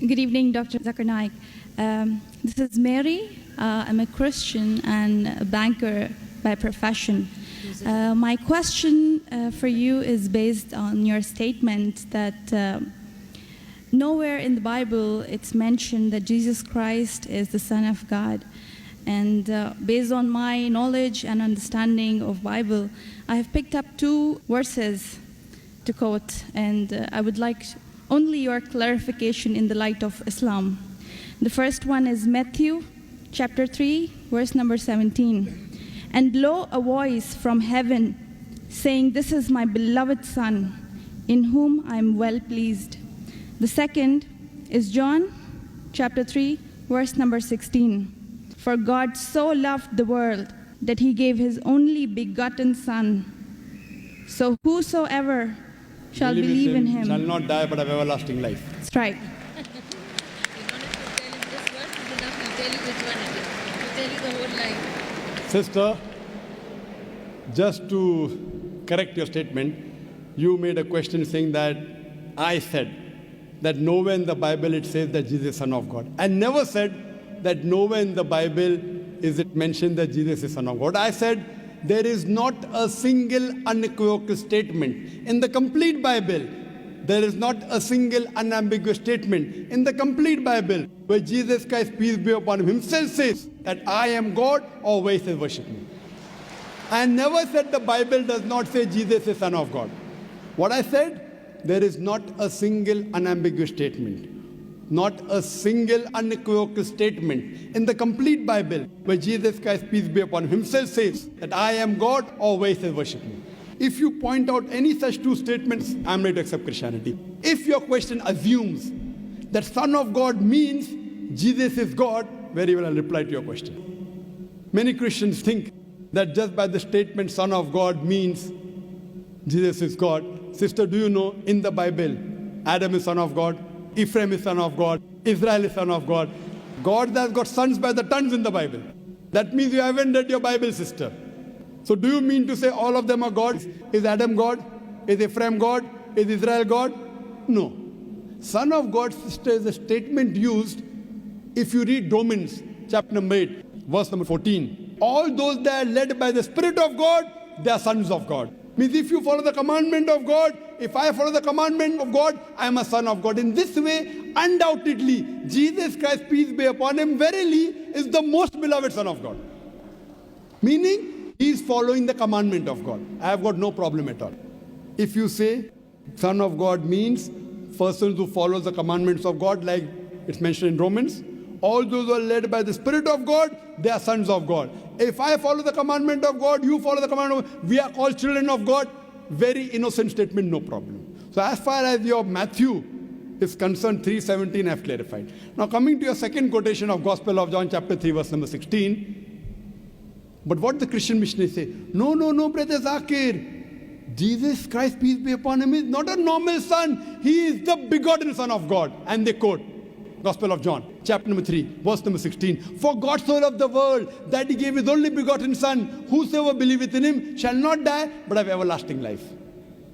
Good evening, Dr. Zakir Naik. This is Mary. I'm a Christian and a banker by profession. My question for you is based on your statement that nowhere in the Bible it's mentioned that Jesus Christ is the Son of God. And based on my knowledge and understanding of Bible, I have picked up two verses to quote, and I would like only your clarification in the light of Islam. The first one is Matthew chapter 3, verse number 17. And lo, a voice from heaven saying, "This is my beloved Son, in whom I am well pleased." The second is John chapter 3, verse number 16. For God so loved the world that he gave his only begotten Son. So whosoever shall believe in him shall not die but have everlasting life. That's right. You don't have to tell him this word is enough. He'll tell you this word. He'll tell you the whole line. Sister, just to correct your statement, you made a question saying that I said that nowhere in the Bible it says that Jesus is Son of God. I never said that nowhere in the Bible is it mentioned that Jesus is Son of God. I said there is not a single unequivocal statement in the complete Bible. There is not a single unambiguous statement in the complete Bible where Jesus Christ, peace be upon him, himself says that I am God, or where he says worship me. I never said the Bible does not say Jesus is Son of God. What I said, there is not a single unambiguous statement, not a single unequivocal statement in the complete Bible where Jesus Christ, peace be upon him, himself says that I am God, or where he says worship me. If you point out any such two statements, I'm ready to accept Christianity. If your question assumes that Son of God means Jesus is God, very well, I'll reply to your question. Many Christians think that just by the statement Son of God means Jesus is God. Sister, do you know in the Bible, Adam is Son of God, Ephraim is Son of God, Israel is Son of God. God has got sons by the tons in the Bible. That means you haven't read your Bible, sister. So do you mean to say all of them are gods? Is Adam God? Is Ephraim God? Is Israel God? No. Son of God, sister, is a statement used if you read Romans chapter number 8, verse number 14. All those that are led by the Spirit of God, they are sons of God. Means if you follow the commandment of God, if I follow the commandment of God, I am a son of God. In this way, undoubtedly, Jesus Christ, peace be upon him, verily is the most beloved Son of God. Meaning, he is following the commandment of God. I have got no problem at all. If you say Son of God means persons who follow the commandments of God, like it's mentioned in Romans, all those who are led by the Spirit of God, they are sons of God. If I follow the commandment of God, you follow the commandment of God, we are called children of God. Very innocent statement, no problem. So as far as your Matthew is concerned, 3:17 I have clarified. Now coming to your second quotation of Gospel of John chapter 3 verse number 16. But what the Christian missionaries say, no, brother Zakir, Jesus Christ, peace be upon him, is not a normal son. He is the begotten Son of God. And they quote Gospel of John, chapter number 3, verse number 16. For God so loved the world that he gave his only begotten Son. Whosoever believeth in him shall not die, but have everlasting life.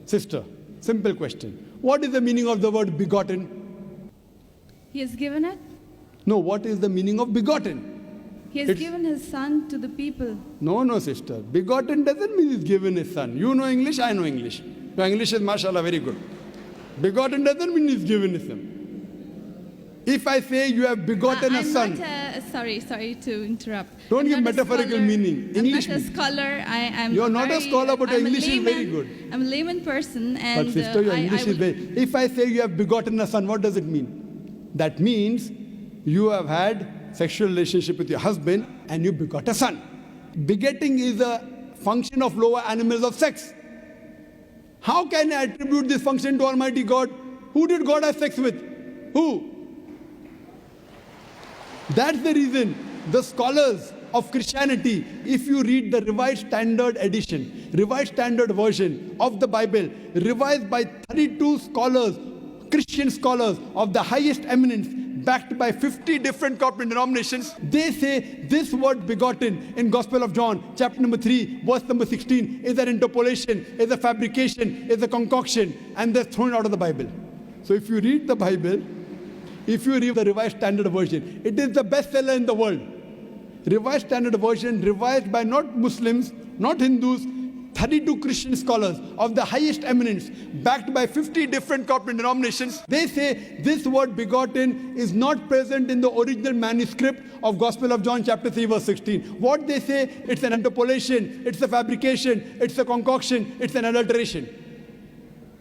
Sister, simple question. What is the meaning of the word begotten? He has given it. No, what is the meaning of begotten? He has given his Son to the people. No, sister. Begotten doesn't mean he's given his son. You know English, I know English. Your English is, mashallah, very good. Begotten doesn't mean he's given his son. If I say you have begotten a son. Sorry to interrupt. Don't give metaphorical meaning. English. I'm not a scholar. You're not a scholar, but your English is very good. I'm a layman person. And but sister, your English is very... If I say you have begotten a son, what does it mean? That means you have had sexual relationship with your husband and you begot a son. Begetting is a function of lower animals of sex. How can I attribute this function to Almighty God? Who did God have sex with? Who? That's the reason the scholars of Christianity, if you read the Revised Standard Edition, Revised Standard Version of the Bible, revised by 32 scholars, Christian scholars of the highest eminence, backed by 50 different corporate denominations, they say this word begotten in Gospel of John, chapter number 3, verse number 16, is an interpolation, is a fabrication, is a concoction, and they're thrown out of the Bible. So if you read the Bible, If you read the Revised Standard Version, it is the bestseller in the world. Revised Standard Version, revised by not Muslims, not Hindus, 32 Christian scholars of the highest eminence, backed by 50 different corporate denominations. They say this word begotten is not present in the original manuscript of Gospel of John chapter 3 verse 16. What they say, it's an interpolation, it's a fabrication, it's a concoction, it's an adulteration.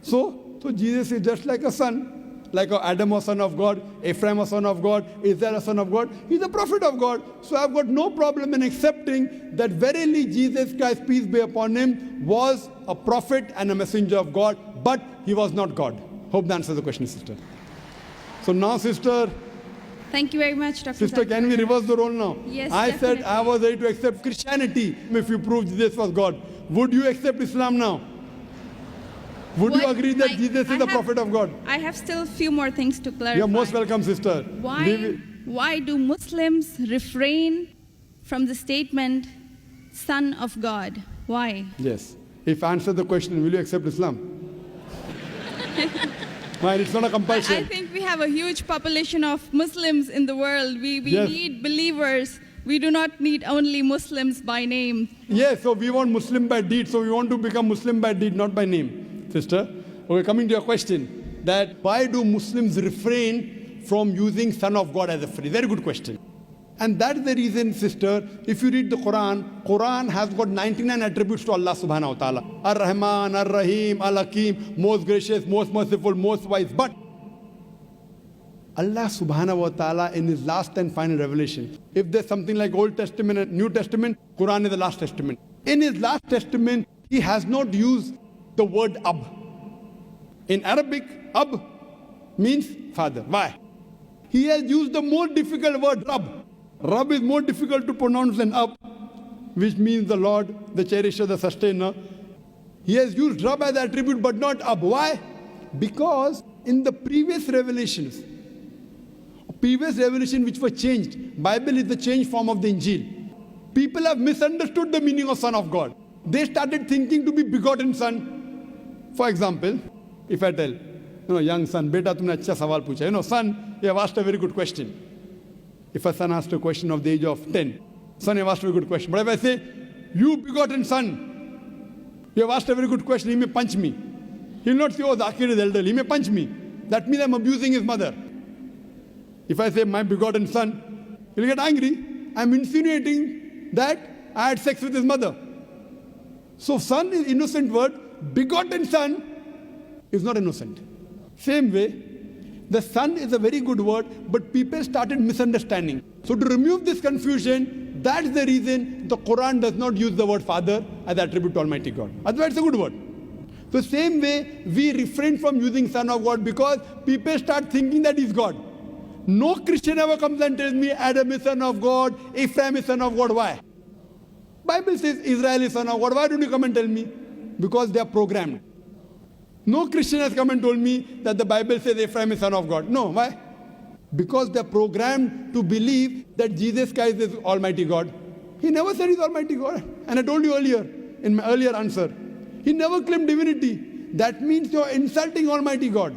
So Jesus is just like a son. Like Adam was son of God, Ephraim was son of God, Israel was son of God. He's a prophet of God. So I've got no problem in accepting that verily Jesus Christ, peace be upon him, was a prophet and a messenger of God, but he was not God. Hope that answers the question, sister. So now, sister, Thank you very much, Dr. sister, Zakir can we Naik. reverse the role now? Yes, I said definitely. I was ready to accept Christianity if you proved Jesus was God. Would you accept Islam now? Would you What- agree that I- Jesus I is the have- prophet of God? I have still a few more things to clarify. You're most welcome, sister. Why do Muslims refrain from the statement, Son of God? Why? Yes. If I answer the question, will you accept Islam? Fine, it's not a I compulsion. think we have a huge population of Muslims in the world. We Yes. need believers. We do not need only Muslims by name. Yes, so we want Muslim by deed, so we want to become Muslim by deed, not by name, sister. Okay, coming to your question, that why do Muslims refrain from using Son of God as a phrase? Very good question. And that's the reason, sister, if you read the Quran has got 99 attributes to Allah subhanahu wa ta'ala. Ar-Rahman, Ar-Rahim, Al-Hakim, most gracious, most merciful, most wise. But Allah subhanahu wa ta'ala in his last and final revelation, if there's something like Old Testament and New Testament, Quran is the last testament. In his last testament, he has not used the word Ab. In Arabic, Ab means father. Why? He has used the more difficult word Rab. Rab is more difficult to pronounce than Ab, which means the Lord, the cherisher, the sustainer. He has used Rab as attribute but not Ab. Why? Because in the previous revelation which were changed, Bible is the changed form of the Injil. People have misunderstood the meaning of Son of God. They started thinking to be begotten son. For example, if I tell, young son, beta tumne acha sawal pucha. Son, you have asked a very good question. If a son asked a question of the age of 10, son, you have asked a very good question. But if I say, you begotten son, you have asked a very good question, he may punch me. He will not say, oh, Zakir is elderly, he may punch me. That means I'm abusing his mother. If I say, my begotten son, he'll get angry. I'm insinuating that I had sex with his mother. So son is innocent word, begotten son is not innocent. Same way, the son is a very good word, but people started misunderstanding. So to remove this confusion, that's the reason the Quran does not use the word father as attribute to Almighty God. Otherwise, it's a good word. So same way, we refrain from using Son of God because people start thinking that he's God. No Christian ever comes and tells me Adam is son of God, Ephraim is son of God. Why? Bible says Israel is son of God. Why don't you come and tell me? Because they are programmed. No Christian has come and told me that the Bible says Ephraim is son of God. No, why? Because they are programmed to believe that Jesus Christ is Almighty God. He never said he's Almighty God. And I told you earlier, in my earlier answer, he never claimed divinity. That means you're insulting Almighty God.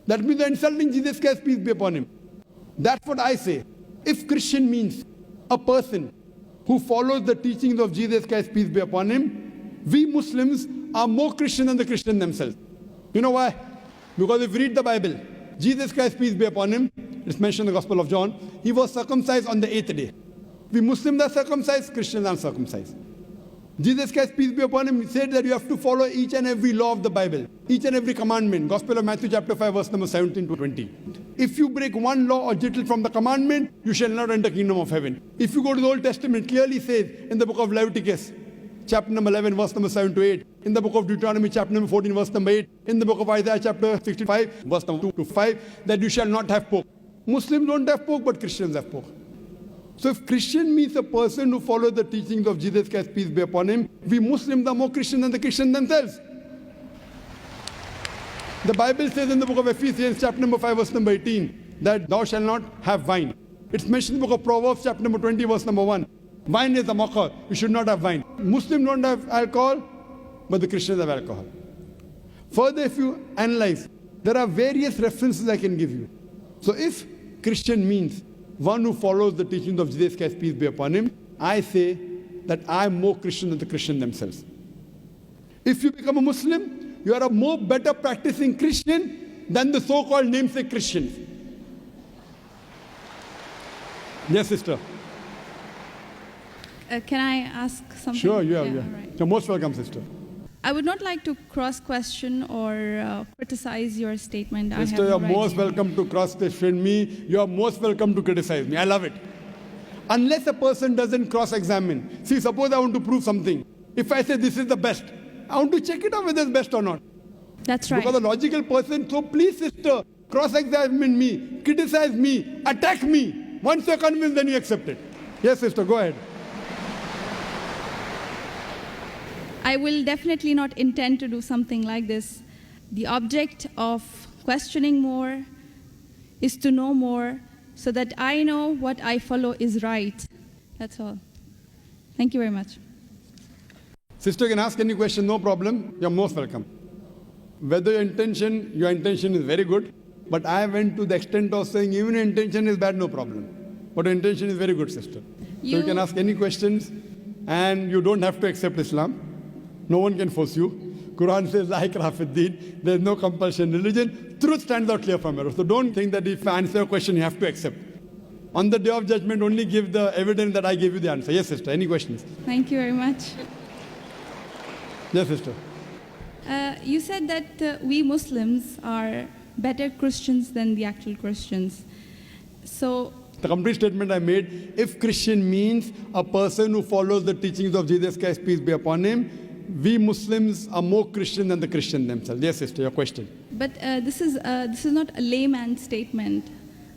That means you're insulting Jesus Christ, peace be upon him. That's what I say. If Christian means a person who follows the teachings of Jesus Christ, peace be upon him, we Muslims are more Christian than the Christians themselves. You know why? Because if you read the Bible, Jesus Christ, peace be upon him, it's mentioned in the Gospel of John, he was circumcised on the 8th day. We Muslims are circumcised, Christians are circumcised. Jesus Christ, peace be upon him, said that you have to follow each and every law of the Bible, each and every commandment. Gospel of Matthew chapter 5 verse number 17 to 20. If you break one law or jittle from the commandment, you shall not enter the kingdom of heaven. If you go to the Old Testament, clearly says in the book of Leviticus, chapter number 11 verse number 7 to 8, in the book of Deuteronomy chapter number 14 verse number 8, in the book of Isaiah chapter 65 verse number 2 to 5, that you shall not have pork. Muslims don't have pork, but Christians have pork. So if Christian means a person who follows the teachings of Jesus Christ, peace be upon him, we Muslims are more Christian than the Christians themselves. The Bible says in the book of Ephesians chapter number 5 verse number 18 that thou shalt not have wine. It's mentioned in the book of Proverbs chapter number 20 verse number 1. Wine is a mocker. You should not have wine. Muslims don't have alcohol, but the Christians have alcohol. Further, if you analyze, there are various references I can give you. So if Christian means one who follows the teachings of Jesus Christ, peace be upon him, I say that I am more Christian than the Christian themselves. If you become a Muslim, you are a more better practicing Christian than the so-called namesake Christians. Yes, sister. Can I ask something? Sure, Yeah, yeah. all right. You're most welcome, sister. I would not like to cross-question or criticize your statement. I Sister, have you're no right. most welcome to cross-question me. You're most welcome to criticize me. I love it. Unless a person doesn't cross-examine. See, suppose I want to prove something. If I say this is the best, I want to check it out whether it's best or not. That's right. Because a logical person, so please, sister, cross-examine me, criticize me, attack me. Once you're convinced, then you accept it. Yes, sister, go ahead. I will definitely not intend to do something like this. The object of questioning more is to know more so that I know what I follow is right. That's all. Thank you very much. Sister can ask any question, no problem. You're most welcome. Whether your intention is very good, but I went to the extent of saying even your intention is bad, no problem. But your intention is very good, sister. So you can ask any questions and you don't have to accept Islam. No one can force you. Quran says, La ikraha fid din. There's no compulsion in religion. Truth stands out clear from error. So don't think that if I answer a question, you have to accept. On the day of judgment, only give the evidence that I gave you the answer. Yes, sister. Any questions? Thank you very much. Yes, sister. You said that we Muslims are better Christians than the actual Christians. So The complete statement I made, if Christian means a person who follows the teachings of Jesus Christ, peace be upon him, we Muslims are more Christian than the Christian themselves. Yes, sister, your question. But this is not a layman statement.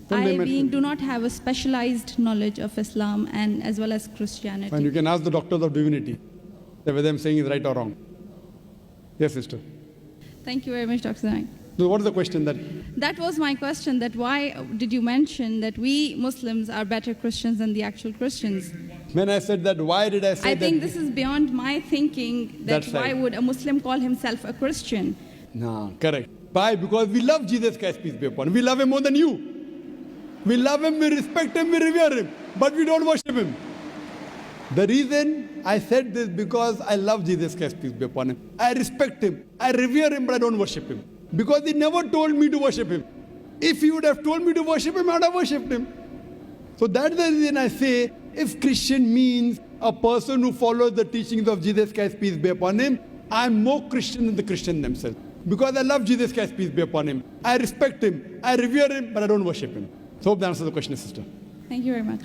Don't I layman being statement. do not have a specialized knowledge of Islam and as well as Christianity. And you can ask the doctors of divinity whether I'm saying is right or wrong. Yes, sister. Thank you very much, Dr. Naik. So what is the question that? That was my question, that why did you mention that we Muslims are better Christians than the actual Christians? When I said that, why did I say I that? think this is beyond my thinking, that That's why right. would a Muslim call himself a Christian? No, correct. Why? Because we love Jesus Christ, peace be upon him. We love him more than you. We love him, we respect him, we revere him. But we don't worship him. The reason I said this because I love Jesus Christ, peace be upon him. I respect him, I revere him, but I don't worship him. Because he never told me to worship him. If he would have told me to worship him, I would have worshipped him. So that's the reason I say, if Christian means a person who follows the teachings of Jesus Christ, peace be upon him, I'm more Christian than the Christian themselves. Because I love Jesus Christ, peace be upon him. I respect him, I revere him, but I don't worship him. So hope that answers the question, sister. Thank you very much.